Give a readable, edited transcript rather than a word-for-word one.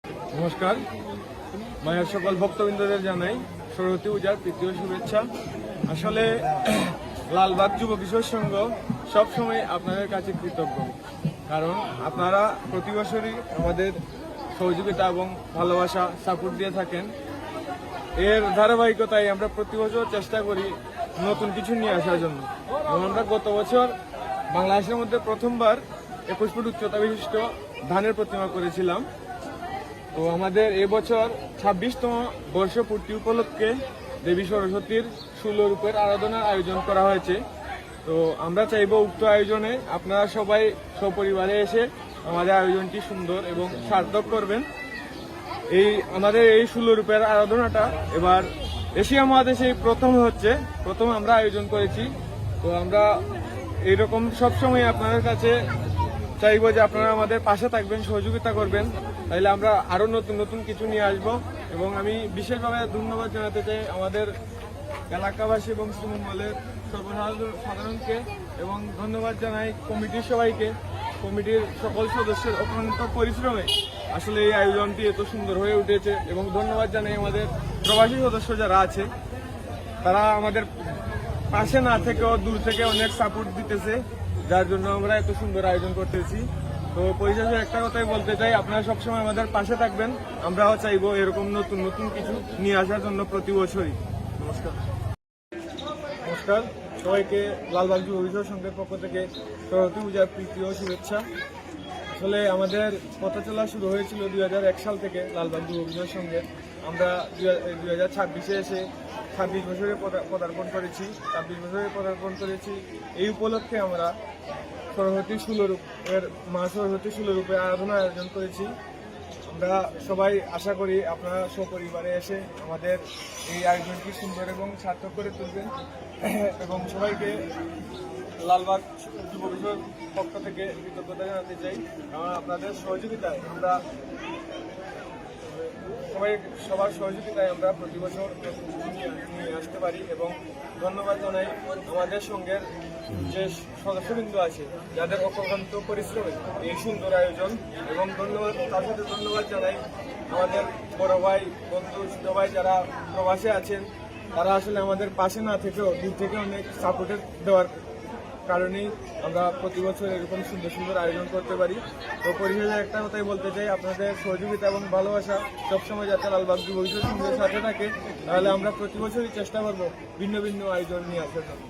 নমস্কার, মায়ের সকল ভক্তবৃন্দদের জানাই সরস্বতী পূজার তৃতীয় শুভেচ্ছা। আসলে লালবাগ যুব কিশোর সংঘ সবসময় আপনাদের কাছে কৃতজ্ঞ, কারণ আপনারা প্রতি বছরই আমাদের সহযোগিতা এবং ভালোবাসা সাপোর্ট দিয়ে থাকেন। এর ধারাবাহিকতায় আমরা প্রতি বছর চেষ্টা করি নতুন কিছু নিয়ে আসার জন্য। এবং আমরা গত বছর বাংলাদেশের মধ্যে প্রথমবার 21 ফুট উচ্চতা বিশিষ্ট ধানের প্রতিমা করেছিলাম। তো আমাদের এবছর 26তম বর্ষপূর্তি উপলক্ষে দেবী সরস্বতীর 16 রূপের আরাধনার আয়োজন করা হয়েছে। তো আমরা চাইব উক্ত আয়োজনে আপনারা সবাই সপরিবারে এসে আমাদের আয়োজনটি সুন্দর এবং সার্থক করবেন। আমাদের এই 16 রূপের আরাধনাটা এবার এশিয়া মহাদেশে প্রথম আমরা আয়োজন করেছি। তো আমরা এইরকম সবসময় আপনাদের কাছে চাইবো যে আপনারা আমাদের পাশে থাকবেন, সহযোগিতা করবেন, তাইলে আমরা আরো নতুন নতুন কিছু নিয়ে আসব। এবং আমি বিশেষভাবে ধন্যবাদ জানাতে চাই আমাদের এলাকাবাসী এবং শ্রীমঙ্গলের সর্বসাধারণকে, এবং ধন্যবাদ জানাই কমিটির সবাইকে। কমিটির সকল সদস্যের অক্লান্ত পরিশ্রমে আসলে এই আয়োজনটি এত সুন্দর হয়ে উঠেছে। এবং ধন্যবাদ জানাই আমাদের প্রবাসী সদস্য যারা আছে, তারা আমাদের পাশে না থেকেও দূর থেকে অনেক সাপোর্ট দিতেছে, যার জন্য আমরা এত সুন্দর আয়োজন করতেছি। তো পরিশেষে একটা কথাই বলতে চাই, আপনারা সবসময় আমাদের পাশে থাকবেন। আমরাও চাইবো এরকম নতুন নতুন কিছু নিয়ে আসার জন্য প্রতি বছরই। নমস্কার। সবাইকে লালবাগ যুব কিশোর সংঘের পক্ষ থেকে সরস্বতী পূজার প্রীতি ও শুভেচ্ছা। আসলে আমাদের পথ চলা শুরু হয়েছিল 2001 সাল থেকে লালবাগ যুব কিশোর সংঘের। আমরা 2026-এ এসে 26 বছরে পদার্পণ করেছি। এই উপলক্ষে আমরা সরস্বতী 16 রূপের মা সরস্বতী 16 রূপে আরাধনা আয়োজন করেছি। আমরা সবাই আশা করি আপনারা সপরিবারে এসে আমাদের এই আয়োজনটি সুন্দর এবং সার্থক করে তুলবেন। এবং সবাইকে লালবাগ যুব কিশোর পক্ষ থেকে কৃতজ্ঞতা জানাতে চাই, কারণ আপনাদের সহযোগিতায় আমরা সবার সহযোগিতায় আমরা প্রতি বছর নিয়ে আসতে পারি। এবং ধন্যবাদ জানাই আমাদের সঙ্গের যে সদস্যবৃন্দ আছে, যাদের অক্লান্ত পরিশ্রমে এই সুন্দর আয়োজন। এবং তার সাথে ধন্যবাদ জানাই আমাদের বড় ভাই, বন্ধু, ছোট ভাই যারা প্রবাসে আছেন। তারা আসলে আমাদের পাশে না থেকেও দূর থেকে অনেক সাপোর্টের দেওয়ার কারণেই আমরা প্রতি বছর এরকম সুন্দর সুন্দর আয়োজন করতে পারি। তো পরিশেষে একটা কথাই বলতে চাই, আপনাদের সহযোগিতা এবং ভালোবাসা সবসময় যাতে লালবাগ যুব কিশোর সংঘের সাথে থাকে, তাহলে আমরা প্রতি বছরই চেষ্টা করবো ভিন্ন ভিন্ন আয়োজন নিয়ে আসার জন্য।